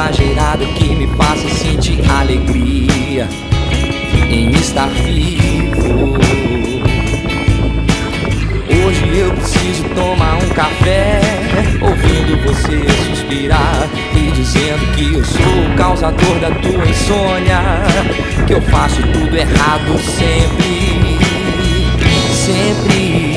exagerado que me faça sentir alegria em estar vivo. Hoje eu preciso tomar um café, ouvindo você suspirar e dizendo que eu sou o causador da tua insônia, que eu faço tudo errado sempre, sempre.